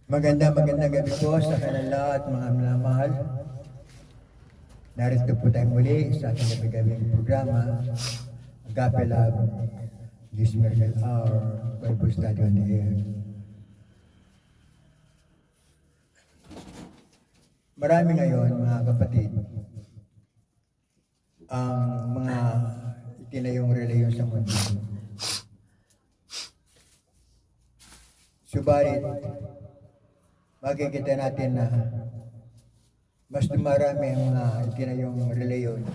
Magandang gabi po sa kanilang lahat, mga minamahal. Narito po tayo muli sa ating gabi-gabing programa, Agape Love, this Miracle Hour, Bible Study on the Air. Marami ngayon, mga kapatid, ang mga itinayong reliyon sa mundo. Subalit, makikita natin na mas dumarami ang mga itinayong reliyon,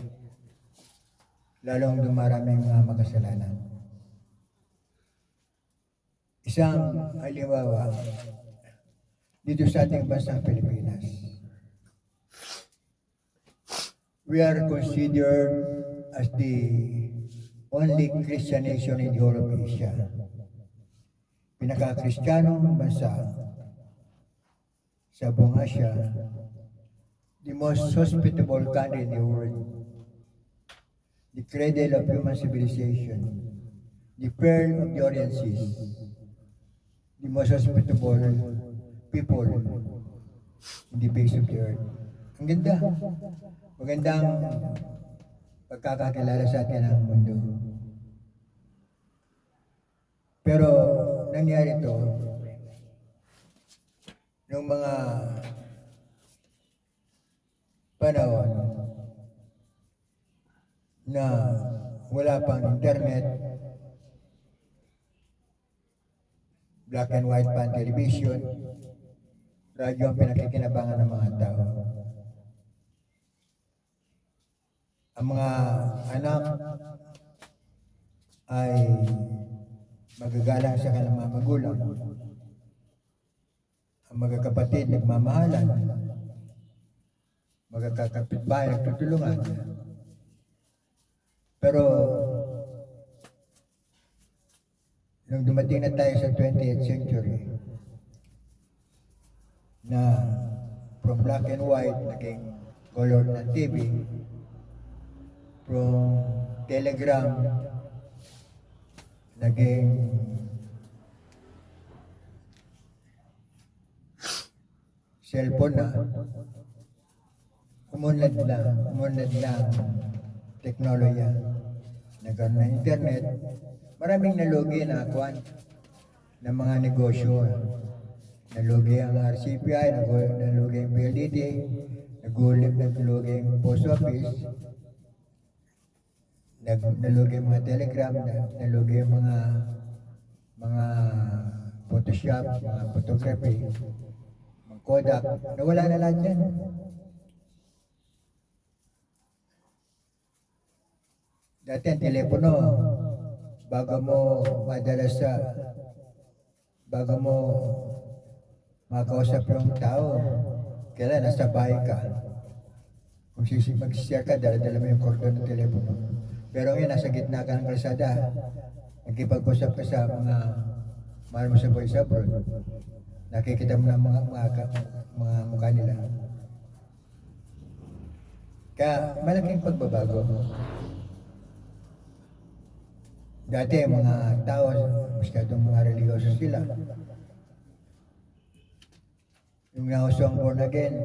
lalong dumarami ang mga makasalanan. Isang halimbawa, dito sa ating bansang Pilipinas, we are considered as the only Christian nation in the whole of Asia. Pinaka-Kristiyanong bansa sa buong Asia, the most hospitable country in the world, the cradle of human civilization, the pearl of the Orient Seas, the most hospitable people in the face of the earth. Ang ganda. Magandang pagkakakilala sa atin ng mundo. Pero nangyari ito noong mga panahon na wala pang internet, black and white pa ang television, radyo ang pinakikinabangan ng mga tao. Ang mga anak ay magagalang sa kanilang mga magulang. Ang magkakapatid nagmamahalan, magkakapitbahay nagtutulungan. Pero nung dumating na tayo sa 20th century, na from black and white naging color na TV, from telegram naging cellphone na, umunlad lang teknolohiya, nagkaroon ng internet, maraming nalugi na akuan ng mga negosyo. Nalugi ang RCPI, nalugi ang PLDT, nalugi ang post office, nalugi ang mga telegram, nalugi ang mga Photoshop, mga photography, mga Kodak, nawala na lahat yan. Dati ang telepono, bago mo makausap yung tao, kailan nasa bahay ka. Kung mag-share ka, dala-dala mo yung kordon ng telepono. Pero ngayon, nasa gitna ka ng kalsada, nagkipag-usap ka sa mga mahal mo sa voice abroad. Nakikita mo ng mga mukha nila. Kaya malaking pagbabago. Dati mga tao, masyadong mga religyoso sila. Yung nauso ang born again,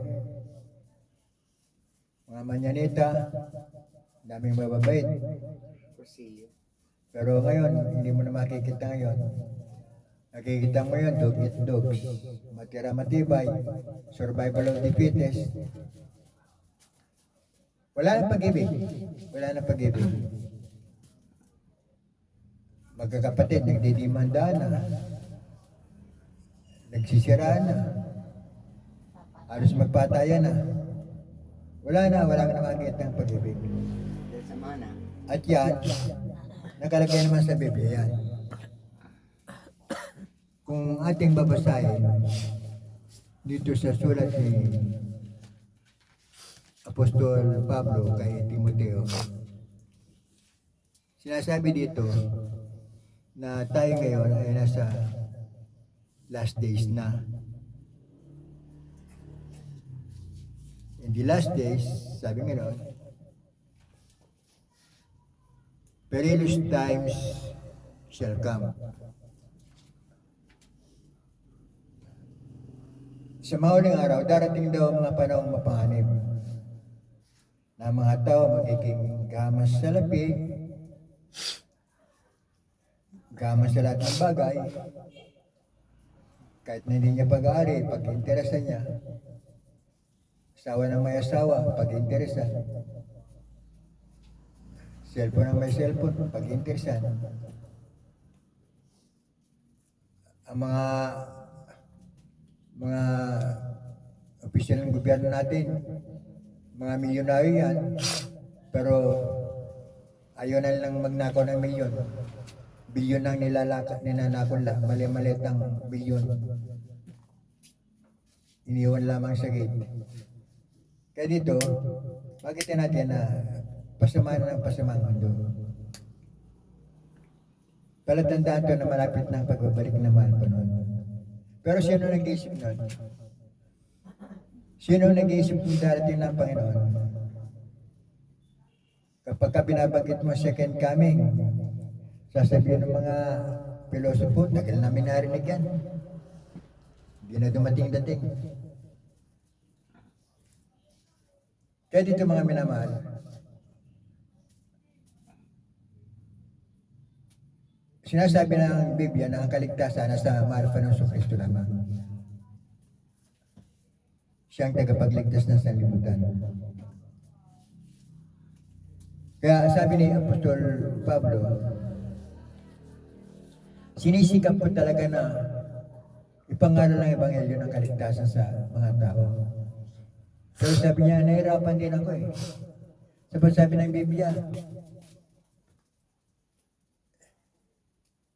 mga manyanita, daming mababait. Pero ngayon, hindi mo na makikita ngayon. Nakikita mo yun, dog eat dogs, matira matibay, survival of the fittest. Wala na pag-ibig. Wala na pag-ibig. Magkakapatid, nagdidimanda na, nagsisiraan na, halos magpatayan na. Wala na makikita ng pag-ibig. At yan, nakalagay naman sa Biblia yan. Kung ating babasahin dito sa sulat ni Apostol Pablo kay Timoteo, sinasabi dito na tayo ngayon ay nasa last days na. In the last days, sabi nga noon, perilous times shall come. sa mga huling araw, darating daw ang mga panahong mapanganib na ang mga tao magiging gamas sa lapi, gamas sa lahat ng bagay, kahit na hindi niya pag-aari, pag-interesan niya, asawa ng may asawa, pag-interesan, cellphone ng may cellphone, pag-interesan, ang mga opisyal ng gobyerno natin, mga milyonaryo yan, pero ayaw na lang magnakaw ng milyon. Bilyon ang ninanakaw lang, mali-maliit ang bilyon. Iniwan lamang sa gate. Kaya dito, makita natin na pasama na ng pasama ang mundo. Palatandaan to na malapit na ang pagbabalik ng mahal pa noon. Pero sino nag-iisip nun? Sino nag-iisip kung darating ng Panginoon? Kapag ka binabanggit mo second coming, sasabihin ng mga pilosopo, tagal namin narinig yan. Hindi na dumating-dating. Kaya dito mga minamahal, sinasabi ng Biblia na ang kaligtasan nasa mahal pa ng Kristo lamang. Siya ang tagapagligtas ng sanlibutan. Kaya sabi ni Apostol Pablo, sinisikap ko talaga na ipangaral ng Ebanghelyo ng kaligtasan sa mga tao. Pero sabi niya, nahirapan din ako eh. Sabi ng Biblia,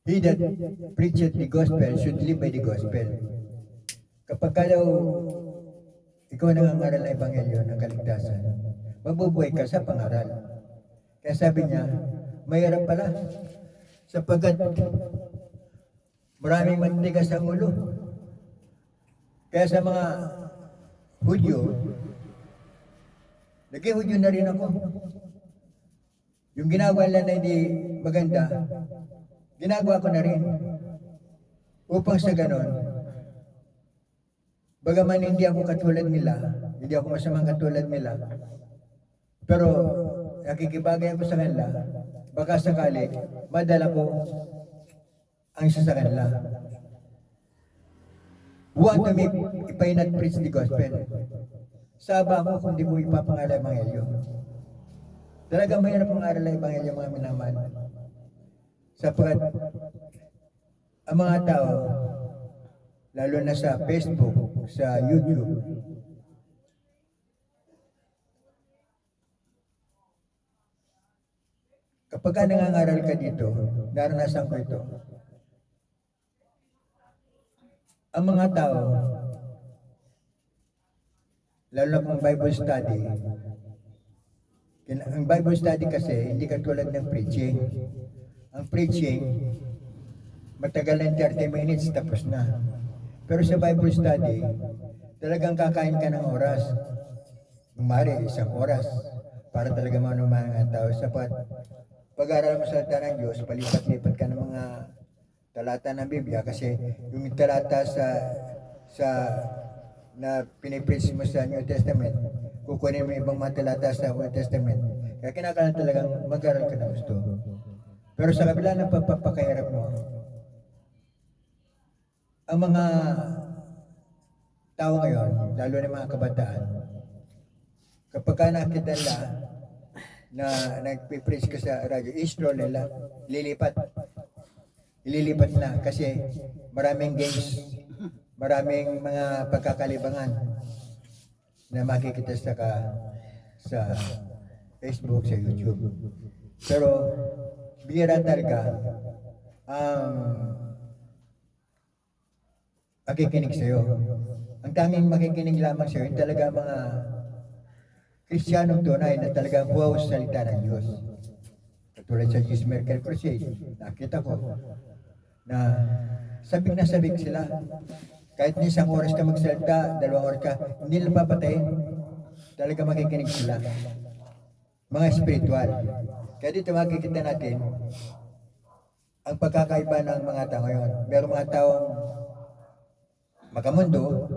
he that preacheth the gospel should live by the gospel. Kapag ka daw ikaw nangangaral ng Ebanghelyo ng kaligtasan, mabubuhay ka sa pangaral. Kaya sabi niya, mahirap pala sapagkat maraming mantigas ang ulo. Kaya sa mga Hudyo, naging Hudyo na rin ako. Yung ginagawa nila na hindi maganda, ginagawa ko na rin. Upang sa ganon, bagaman hindi ako katulad nila, hindi ako masamang katulad nila, pero nakikibagay ako sa kanila, baka sakali, madala ko ang isa sa kanila. Want to make, if I not preach the gospel, saba ako kung di mo ipapangaral ang Ebanghelyo. Talaga mahirap pangaral ang Ebanghelyo mga minamahal. Sapagkat ang mga tao, lalo na sa Facebook, sa YouTube, kapag ka nangangaral ka dito, naranasan ko ito. Ang mga tao, lalo na kung Bible study, ang Bible study kasi hindi katulad ng preaching. Ang preaching, matagal ng 30 minutes tapos na. Pero sa Bible study, talagang kakain ka ng oras. Mari, 1 oras para talaga manuman ang tao. Sapat, pag-aaral mo sa salita ng Diyos, palipat-lipat ka ng mga talata ng Biblia kasi yung talata sa na pinipreach mo sa New Testament, kukunin mo ibang mga talata sa Old Testament. Kaya kinakailangan talagang mag-aral ka ng gusto. Pero sa kabila ng pagpapakahirap mo, ang mga tao ngayon, lalo na mga kabataan, kapag ka nakita nila na nagpipreach ka sa radyo, i-scroll nila, ililipat na kasi maraming games, maraming mga pagkakalibangan na makikita sa Facebook, sa YouTube. Pero bihira talaga makikinig sa'yo. Ang tanging makikinig lamang sa'yo, yung talaga mga Kristiyanong tunay na talagang buhaw sa salita ng Diyos. Katulad sa Jesus Miracle Crusade, nakita ko na sabik sila. Kahit na 1 oras ka magsalita, 2 oras ka, hindi nila papatayin. Talaga makikinig sila. Mga spiritual. Kaya dito makikita natin ang pagkakaiba ng mga tao ngayon. Merong mga taong makamundo,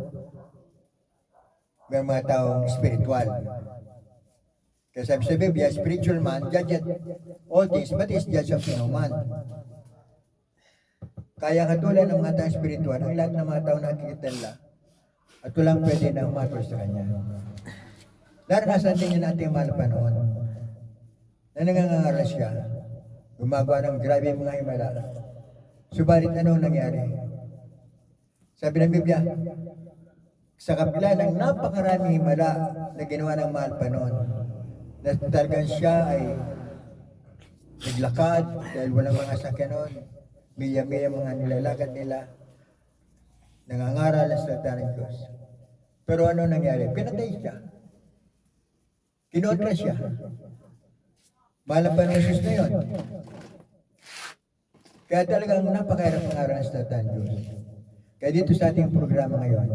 may mga taong spiritual. Kaya sabi sa Biblia, spiritual man, judge all things, but is judge of no man. Kaya katulad ng mga taong spiritual, ang lahat ng mga taong nakikita nila, at walang pwede na umatol sa Kanya. Naranasan din yun natin mahal pa noon, na nangangaral siya, gumagawa ng grabe mga himala. Subalit anong nangyari? Sabi ng Biblia, sa kabila ng napakaraming himala na ginawa ng mahal pa noon, na talagang siya ay naglakad dahil walang mga sakyan noon, milya-milya mga nilalakad nila, nangangaral ang salita ng Diyos. Pero ano nangyari? Pinatay siya. Kinontra siya. Mahal pa ng Jesus na yun. Kaya talagang napakahirap ng aral ng salita ng Diyos. Kaya dito sa ating programa ngayon,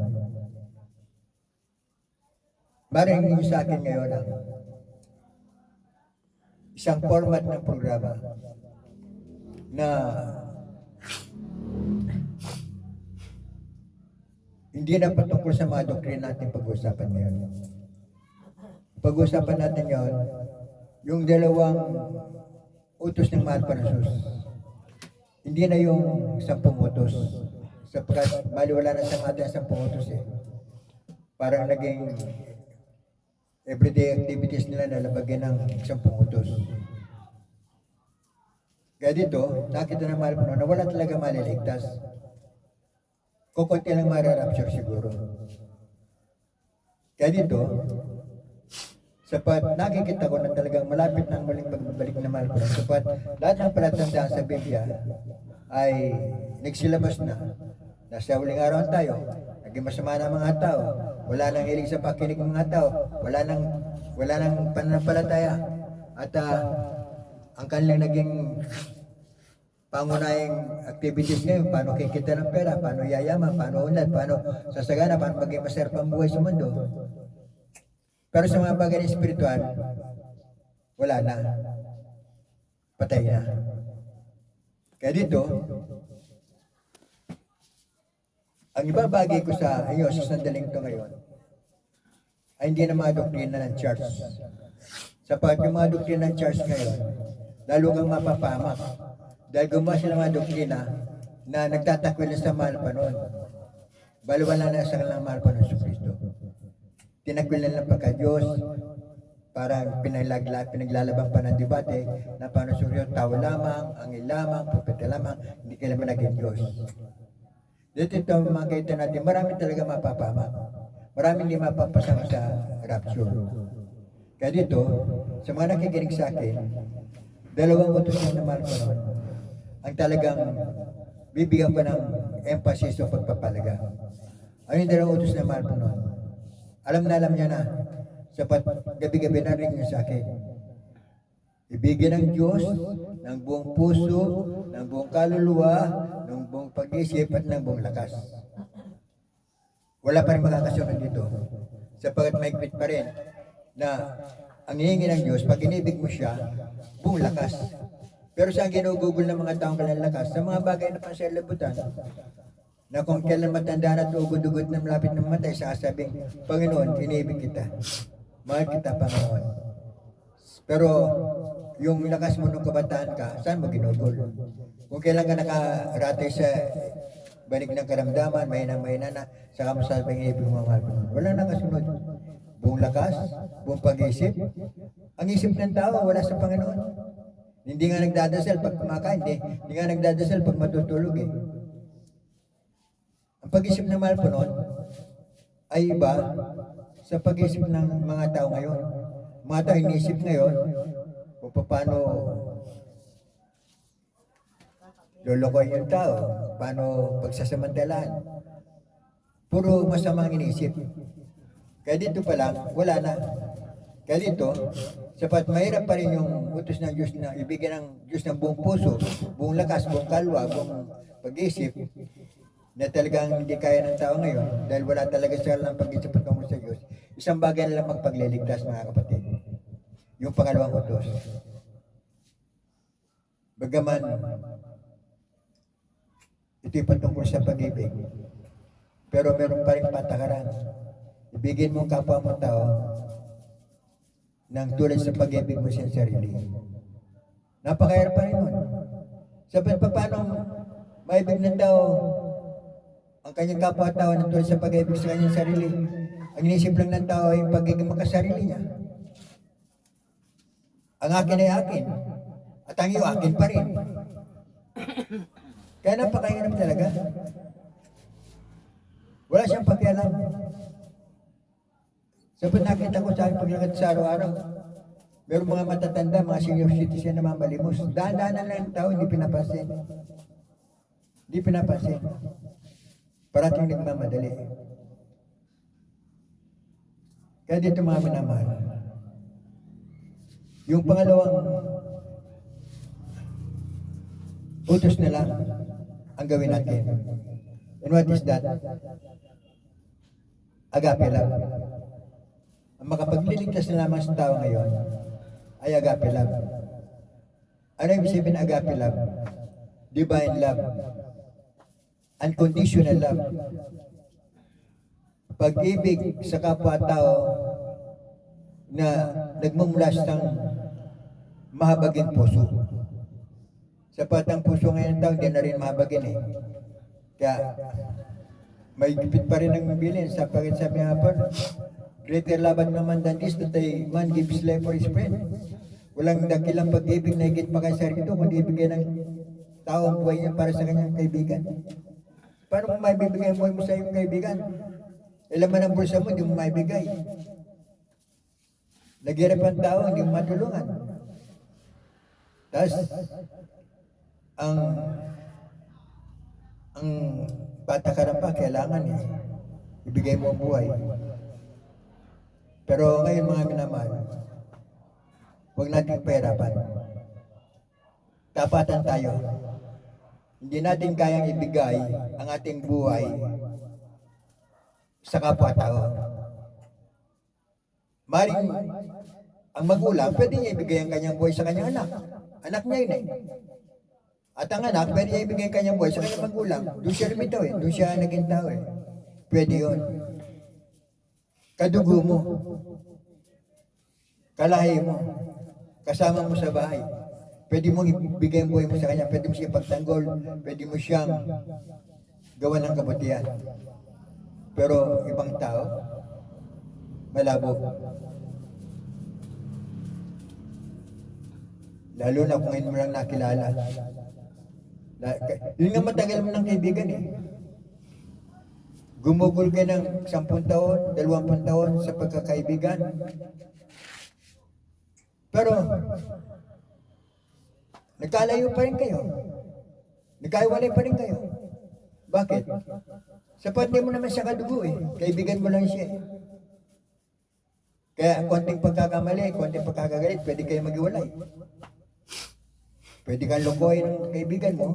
maring niyo sa akin ngayon ang isang format ng programa na hindi na patungkol sa mga doktrina natin pag-uusapan ngayon. Pag-uusapan natin ngayon yung dalawang utos ng mahal pa ng Jesus. Hindi na yung 10 utos. Sapagkat maliwala na sa mga 10 utos eh. Parang naging everyday activities nila na labagyan ng 10 utos. Kaya dito, nakita ng mahal pa na wala talaga maliligtas. Kukunti lang mararapture siguro. Kaya dito, sapat nakikita ko na talagang malapit ng muling pagbabalik na mahal pa. Sapat lahat ng palatandaan sa Biblia ay nagsilabas na. Nasa huling araw tayo, naging masama ng mga tao, wala nang hilig sa pakinig ng mga tao, wala nang pananampalataya, at ang kanilang naging pangunahing activities ngayon, paano kikita ng pera, paano yayaman, paano unlad, paano sasagana, paano maging masarap ang buhay sa mundo. Pero sa mga bagay na espiritual, wala na. Patay na. Kaya dito, ang ibabagay ko sa inyo sa sandaling ito ngayon, ay hindi na mga doktrina ng church. Sapat yung mga doktrina ng church ngayon, lalo kang mapapamak. Dahil gumawa sila mga doktrina na nagtatakwil sa mahal pa noon. Baliwala na sa kanilang mahal pa noon sa Kristo. Tinakwil na lang pagka-Diyos, parang pinaglalabang pa ng debate na paano sa Kristo, tao lamang, angel lamang, propeta lamang, hindi ka naman naging Diyos. Dito ito makita natin, marami talaga mapapamak. Marami hindi mapapasama sa rapture. Kaya dito, sa mga nakikinig sa akin, dalawang utos ng mahal pa noon ang talagang bibigyan ko ng emphasis o pagpapalaga. Ano yung dalawang utos ng mahal pa noon? Alam niya na, sapat gabi-gabi na rin niya sa akin. Ibigyan ng Diyos ng buong puso, ng buong kaluluwa, ng buong pag-isip at ng buong lakas. Wala pa rin makakasunod dito. Sapagat maigpit pa rin na ang hihingi ng Diyos, pag inibig mo siya, buong lakas. Pero sa ginugugol ng mga taong kanilang lakas, sa mga bagay na pansalibutan, na kung kailan matanda na at ugod-ugod na malapit na mamatay, sasabing, Panginoon, inibig kita. Mahal kita, Panginoon. Pero yung lakas mo nung kabataan ka, saan mo ginugol? Kung kailan ka nakaratay sa banig ng karamdaman, mahina na, saka mo sabing inibig mo, mahal Panginoon. Wala nakasunod. Buong lakas, buong pag-isip. Ang isip ng tao, wala sa Panginoon. Hindi nga nagdadasal pag kumakain, hindi nga nagdadasal pag matutulog eh. Ang pag-isip ng mahal po noon ay iba sa pag-isip ng mga tao ngayon. Mga tao iniisip ngayon kung paano lolokohin yung tao, paano pagsasamantalaan. Puro masamang iniisip. Kaya dito pa lang, wala na. Kaya dito, sapat mahirap pa rin yung utos ng Diyos na ibigyan ng Diyos ng buong puso, buong lakas, buong kalwa, buong pag-isip, na talagang hindi kaya ng tao ngayon dahil wala talaga siya lang pag-isip patungkol sa Diyos. Isang bagay na lang magpagliligtas, mga kapatid. Yung pangalawang utos. Bagaman, ito'y patungkol sa pag-ibig, pero meron pa rin patakaran. ibigin mo ang kapwa mo tao ng tulad sa pag-ibig mo sa sarili. Napakahirap pa rin nun. Sabi pa paano maibig ng tao ang kanyang kapwa-tao ng tulad sa pag-ibig sa kanyang sarili. Ang inisip lang ng tao ay pagiging makasarili niya. Ang akin ay akin. At ang iyo akin pa rin. Kaya napakahirap talaga. Wala siyang pakialam. Sabi nakita ko sa aking paglakad sa araw-araw, meron mga matatanda, mga senior citizen na mamalimos. Daan-daanan lang ang tao, hindi pinapansin. Hindi pinapansin. Parating nagmamadali. Kaya dito mga minamahal. Yung pangalawang utos na lang ang gawin natin. And what is that? Agape love. Ang makapagliligtas na lamang sa tao ngayon ay agape love. Ano yung sabihin ng agape love? Divine love. Unconditional love. Pag-ibig sa kapwa-tao na nagmumula ng mahabaging puso. Sapat ang puso ngayon ng tao, hindi na rin mahabagin eh. Kaya, may gipit pa rin ang bilin sa pagkasabi nga po, greater laban naman than this, that a man gives life for his friend. Walang dakilang pag-ibig na higit pa kay sarito, kundi ibigay ng tao ang buhay niya para sa kanyang kaibigan. Paano mo maibibigay ang buhay mo sa iyong kaibigan? Ilaman ang bulsa mo, hindi mo maibigay. Naghirap ang tao, hindi mo matulungan. Tapos, ang patakaran pa, kailangan ibigay mo ang buhay. Pero ngayon mga minamahal, huwag natin pahirapan. Tapatan tayo. Hindi natin kayang ibigay ang ating buhay sa kapwa-tao. Maring ang magulang, pwede niya ibigay ang kanyang buhay sa kanyang anak. Anak niya yun eh. At ang anak, pwede niya ibigay ang kanyang buhay sa kanyang magulang. Doon siya lumitaw eh. Doon siya naging tao eh. Pwede yun. Kadugo mo. Kalahi mo. Kasama mo sa bahay. Pwede mong ibigay ang buhay mo sa kanya. Pwede mo siya pagtanggol. Pwede mo siyang gawa ng kabutihan. Pero ibang tao, malabo. Lalo na kung ngayon mo lang nakilala. Yun nga matagal mo ng kaibigan eh. Gumugol ka ng 10 taon, 20 taon sa pagkakaibigan. Pero, nagkalayo pa rin kayo. Nagkaiwalay pa rin kayo. Bakit? Sapat di mo naman siya kadugo eh. Kaibigan mo lang siya eh. Kaya konting pagkakamali, konting pagkakagalit, pwede kayo maghiwalay. Pwede kang lokohin ng kaibigan mo.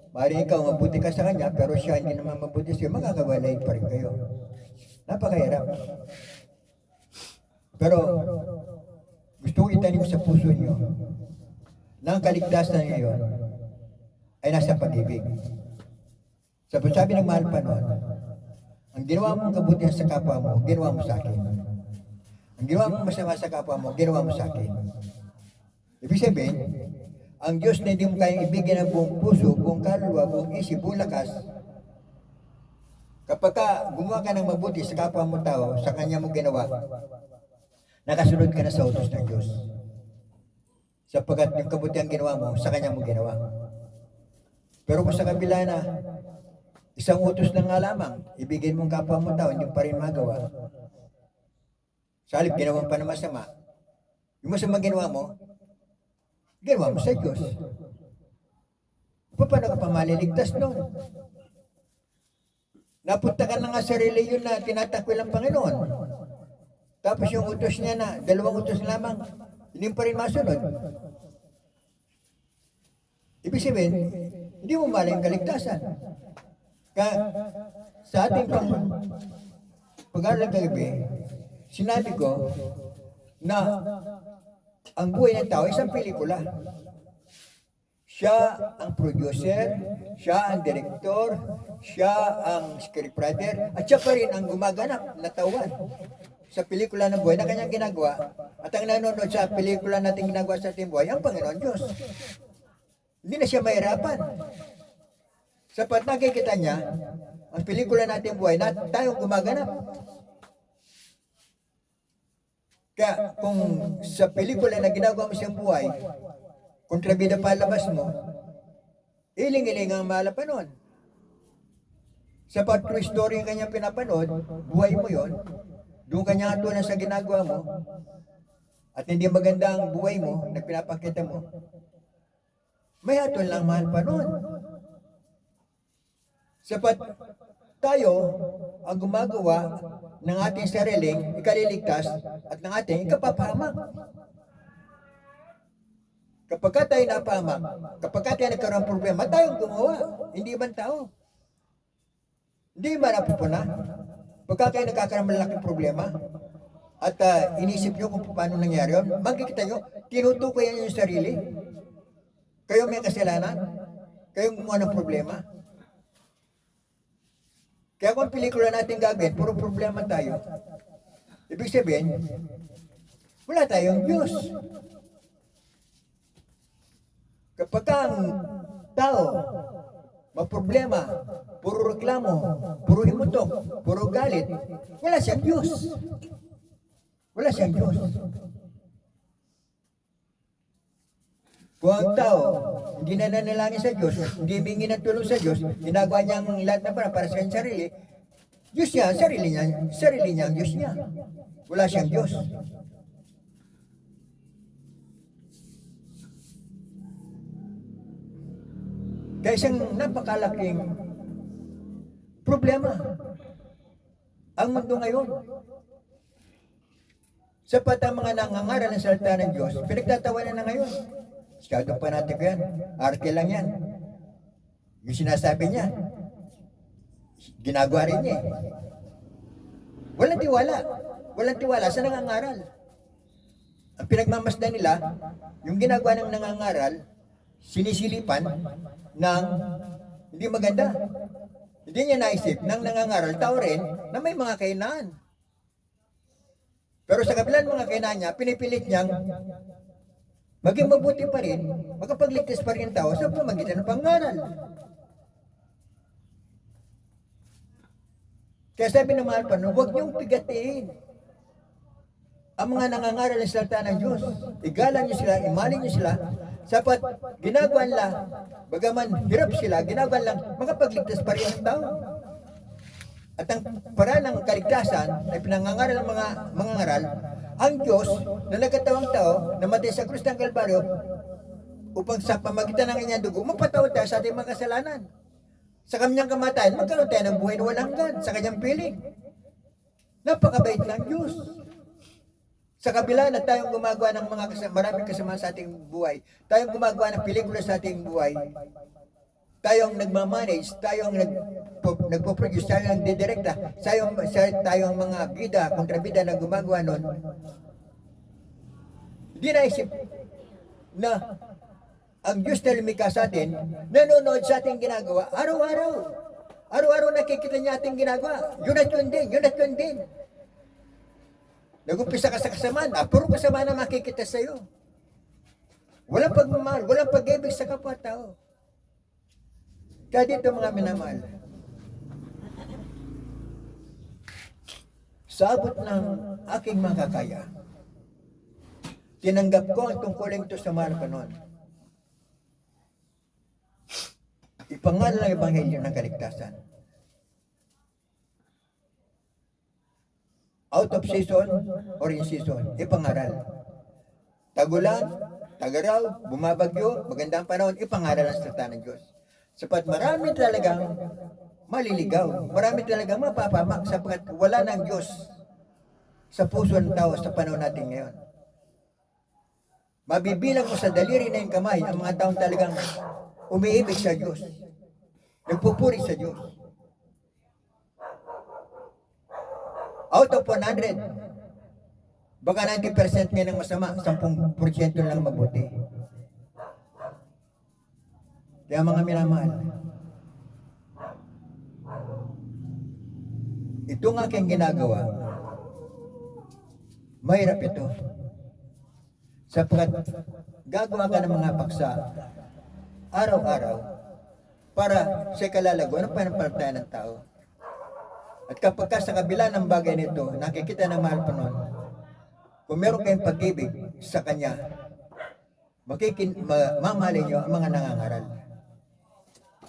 Mari ikaw, mabuti ka sa kanya, pero siya hindi naman mabuti siya, magkakawalay pa rin kayo. Napakahirap. Pero, gusto ko itanim sa puso niyo na ang kaligtasan ngayon ay nasa pag-ibig. Sabi ng mahal pa noon, ang ginawa mong kabutihan sa kapwa mo, ginawa mo sa akin. Ang ginawa mong masama sa kapwa mo, ginawa mo sa akin. Ibig sabihin, ang Diyos na hindi mo kayang ibigin ng buong puso, buong kaluluwa, buong isip, buong lakas, kapag gumawa ka ng mabuti sa kapwa mo tao, sa Kanya mo ginawa, nakasunod ka na sa utos ng Diyos. Sapagkat yung kabutihan ginawa mo, sa Kanya mo ginawa. Pero kung sa kabila na, isang utos na nga lamang, ibigin mong kapwa mo tao, hindi pa rin magawa. Sa halip, ginawa pa na masama. Yung masama ginawa mo sa Diyos. Paano ka pa maliligtas noon? Napunta ka na nga sa reliyon na tinatakwil ang Panginoon. Tapos yung utos niya na, 2 utos lamang, hindi pa rin masunod. Ibig sabihin, hindi mo malay ang kaligtasan. Sa ating pag-aaral kagabi, sinabi ko na ang buhay ng tao ay isang pelikula. Siya ang producer, siya ang director, siya ang scriptwriter, at siya pa rin ang gumaganap na tauhan sa pelikula ng buhay na kanyang ginagawa. At ang nanonood sa pelikula natin ginagawa sa ating buhay, ang Panginoon Diyos. Hindi na siya mahirapan. Sapat nakikita niya, ang pelikula natin buhay na tayong gumaganap. Kaya kung sa pelikula na ginagawa mo siyang buhay, kontrabida palabas mo, iling-iling ang malapanon. Sapat true story yung kanyang pinapanood, buhay mo yon, doon kanya atunan sa ginagawa mo, at hindi maganda ang buhay mo na pinapakita mo, may hatol lang mahal pa nun. Sapat tayo ang gumagawa ng ating sariling ikaliligtas at ng ating ikapapahamak. Kapag tayo napahamak, kapag tayo nagkaroon ng problema, tayong gumawa, hindi man tao. Hindi ba napupuna? Pagka kayo nagkakaroon ng malaking problema, at inisip nyo kung paano nangyari yun, makikita nyo, tinutukoy yan yung sarili. Kayo may kasalanan, kayong gumawa ng problema. Kaya kung pelikula natin gagawin, puro problema tayo. Ibig sabihin, wala tayong Diyos. Kapag ang tao, maproblema, puro reklamo, puro himutok, puro galit, wala siyang Diyos. Wala siyang Diyos. Kung ang tao, hindi na nanalangin sa Diyos, hindi humingi ng tulong sa Diyos, ginagawa niya ang lahat na para sa kanyang sarili, Diyos niya, sarili niya ang Diyos niya. Wala siyang Diyos. Kaya isang napakalaking problema ang mundo ngayon. Sapat ang mga nangangaral ng salita ng Diyos, pinagtatawanan na ngayon. Masyado pa natin ko yan. Arte lang yan. Yung sinasabi niya, ginagawa rin niya. Walang tiwala. Walang tiwala sa nangangaral. Ang pinagmamasdan nila, yung ginagawa ng nangangaral, sinisilipan ng hindi maganda. Hindi niya naisip ng nangangaral tao rin na may mga kainaan. Pero sa kabilang mga kainaan niya, pinipilit niyang maging mabuti pa rin, makapagligtas pa rin ang tao sa pamamagitan ng pangaral. Kaya sabi ng mahal pa, huwag niyong pigatiin ang mga nangangaral ng salita ng Diyos. Igalan niyo sila, imalin niyo sila, sapat ginagawa lang, bagaman hirap sila, ginagawa lang, makapagligtas pa rin ang tao. At ang paraan ng kaligtasan ay pinangangaral ng mga ngaral, ang Diyos na nagkatawang tao, namatay sa krus ng Kalbaryo, upang sa pamagitan ng kanyang dugo, mapatawad tayo sa ating mga kasalanan. Sa kanyang kamatayan, magkaroon tayo ng buhay na walang hanggan, sa kanyang piling. Napakabait ng Diyos. Sa kabila na tayong gumagawa ng maraming kasama sa ating buhay, tayong gumagawa ng pelikula sa ating buhay, tayong nagmamanage, tayong nagpo-produce, tayong didirekta, tayong mga bida, kontrabida na gumagawa nun, hindi naisip na ang Diyos na lumikha sa atin, nanonood sa ating ginagawa, araw-araw. Araw-araw nakikita niya ating ginagawa. Yun at yun din. Nag-umpisa ka sa kasamaan, puro kasamaan na makikita sa iyo. Walang pagmamahal, walang pag-ibig sa kapwa-tao. Kaya dito mga minamahal, sa abot ng aking makakaya, tinanggap ko ang tungkulin ito sa mahal pa noon. Ipangaral ang ebanghelyo ng kaligtasan. Out of season or in season, ipangaral. Tagulan, tagaraw, bumabagyo, magandang panahon, ipangaral ang salita ng Diyos. Sapat marami talagang maliligaw, marami talagang mapapamak sapagkat wala ng Diyos sa puso ng tao sa panahon natin ngayon. Mabibilang mo sa daliri na yung kamay ang mga taong talagang umiibig sa Diyos, nagpupuri sa Diyos. Out of 100, baka 90% ngayon ang masama, 10% lang mabuti. Kaya mga minamahal, itong aking ginagawa, mahirap ito. Sapagkat gagawa ka ng mga paksa araw-araw para sa kalalago ng pananampalataya ng tao. At kapag ka sa kabila ng bagay nito, nakikita ng mahal pa noon, kung meron kayong pag-ibig sa Kanya, mamahalin niyo ang mga nangangaral.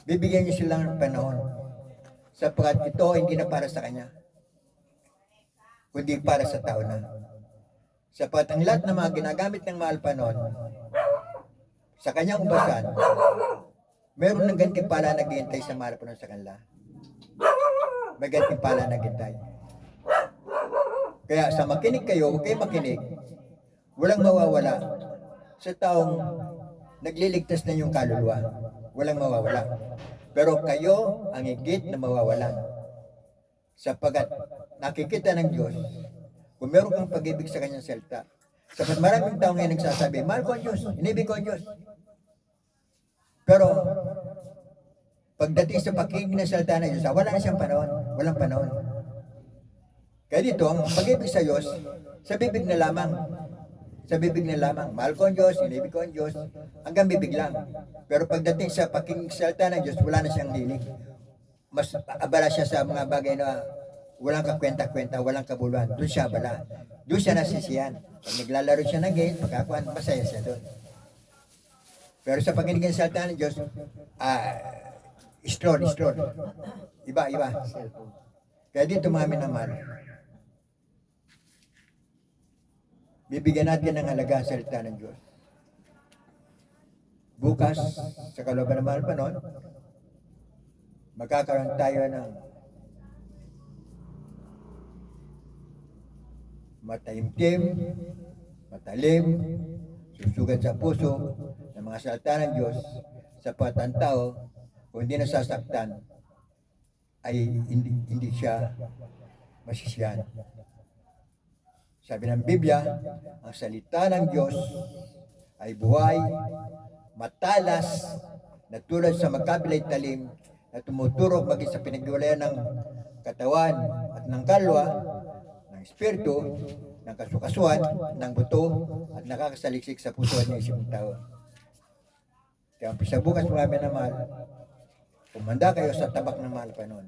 Bibigyan niyo sila ng panahon, sapagkat ito hindi na para sa Kanya, kundi para sa tao na. Sapagkat ang lahat ng mga ginagamit ng mahal pa noon, sa Kanyang ubasan, meron ng gantimpala na naghihintay sa mahal pa noon sa kanila. May gantimpala na naghihintay. Kaya sa makinig kayo, huwag kayo makinig, walang mawawala sa taong nagliligtas na yung kaluluwa. Walang mawawala. Pero kayo ang higit na mawawalan. Sapagat nakikita ng Diyos, kung meron kang pag-ibig sa Kanyang salita. Sapagat maraming tao ngayon nagsasabi, mahal ko ang Diyos, inibig ko ang Diyos. Pero, pagdating sa pakikinig ng salita ng Diyos, wala na siyang panahon. Walang panahon. Kaya dito, ang pag-ibig sa Diyos, sa bibig na lamang. Sa bibig na lamang. Mahal ko ang Diyos, inibig ko ang Diyos, hanggang bibig lang. Pero pagdating sa pakikinig sa salita ng Diyos, wala na siyang hilig. Mas abala siya sa mga bagay na walang kakwenta-kwenta, walang kabuluhan. Doon siya abala. Doon siya nasisiyan. Pag naglalaro siya ng game, pagkakuan, masaya siya doon. Pero sa pakikinig ng salita ng Diyos, stroll. Iba. Kaya dito mga minamahal, bibigyan natin ng halaga ang salita ng Diyos. Bukas, sa kalooban ng mahal pa noon, magkakaroon tayo ng mataimtim, matalim, susugat sa puso ng mga salita ng Diyos sa ang tao, kung hindi nasasaktan, ay hindi siya masisiyan. Sabi ng Biblia, ang salita ng Diyos ay buhay, matalas, na tulad sa magkabilay talim, na tumuturok maging sa pinaghiwalayan ng katawan at ng kalwa, ng espiritu, ng kasukasuan, ng buto, at nakakasaliksik sa puso at ng isip ng tao. Kaya sa bukas mga minamahal, kumanda kayo sa tabak ng mahal pa noon.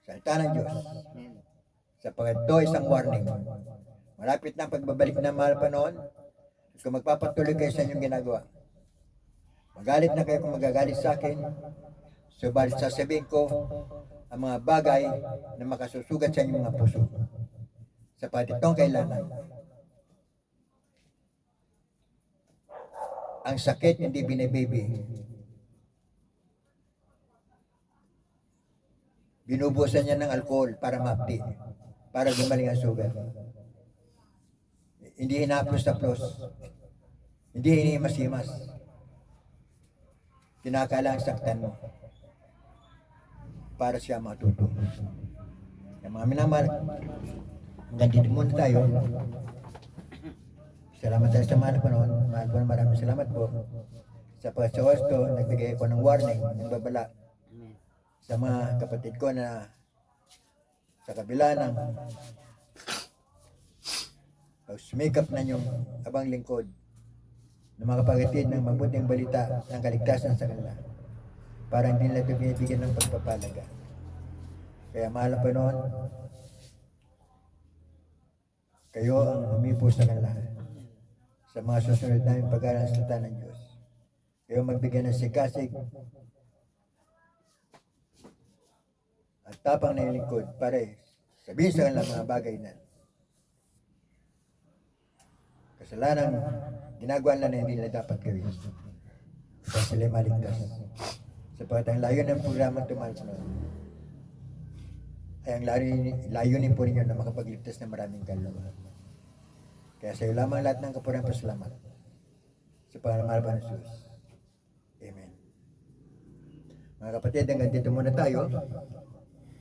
Salita ng Diyos. Sapagkat ito isang warning. Malapit na ang pagbabalik ng mahal pa noon. Kung magpapatuloy kayo sa inyong ginagawa, magalit na kayo kung magagalit sa akin. Subalit sasabihin ko ang mga bagay na makasusugat sa inyong mga puso. Sapagkat itong kailangan. Ang sakit hindi binibibi. Binubusan niya ng alcohol para mapti, para gumaling ang sugat. Hindi hinaplos-taplos, hindi hinihimas-himas. Kinakailangan saktan mo para siya matuto. Yung mga minamahal, hanggang dito muna tayo. Salamat tayo sa mahal pa noon. Mahal po, maraming salamat po. Sa pagsawas ko, nagbigay ko ng warning, ng babala sa mga kapatid ko na sa kabila ng sumikap na yung abang lingkod ng mga kapatid ng mabuting balita ng kaligtasan sa kanila para hindi nila ito binibigyan ng pagpapalaga. Kaya mahal pa noon, kayo ang humipo sa kanila sa mga susunod namin pag-aaral ng salita ng Diyos. Kayo magbigay ng sikasig at tapang na lingkod para sabihin sa kanila mga bagay na kasalanan ginagawa nila na hindi nila dapat gawin para sila maligtas. Sapagat ang layo ng programa tumal sa noon ay ang layunin po ninyo na makapagligtas ng maraming kaluluwa. Kaya sa iyo lamang lahat ng kapurihan pasalamat sa pangalan ng Jesus. Amen. Mga kapatid, hanggang dito muna tayo.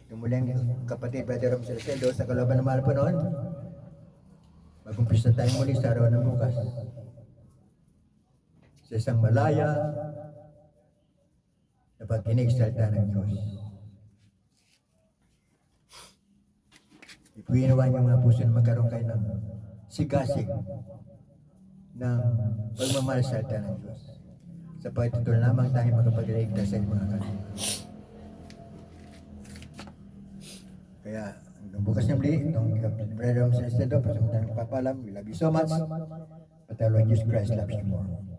Tumulang kapatid, Brother Ram Salcedo, sa kalooban ng mahal pa noon. Mag-umpisa tayo muli sa araw ng bukas. Sa isang malaya sa pagkinig sa salita ng Diyos. Ipuinawan yung mga puso na magkaroon kayo ng sigasig ng pagmamahal sa salita ng Diyos. Sa pagtutul lamang tayo magkapagligtas sa mga kanila. Kaya, hanggang bukas na muli, itong Brother Sister Do, pasakutan ng papalam. We love you so much. But our Lord Jesus Christ loves you more.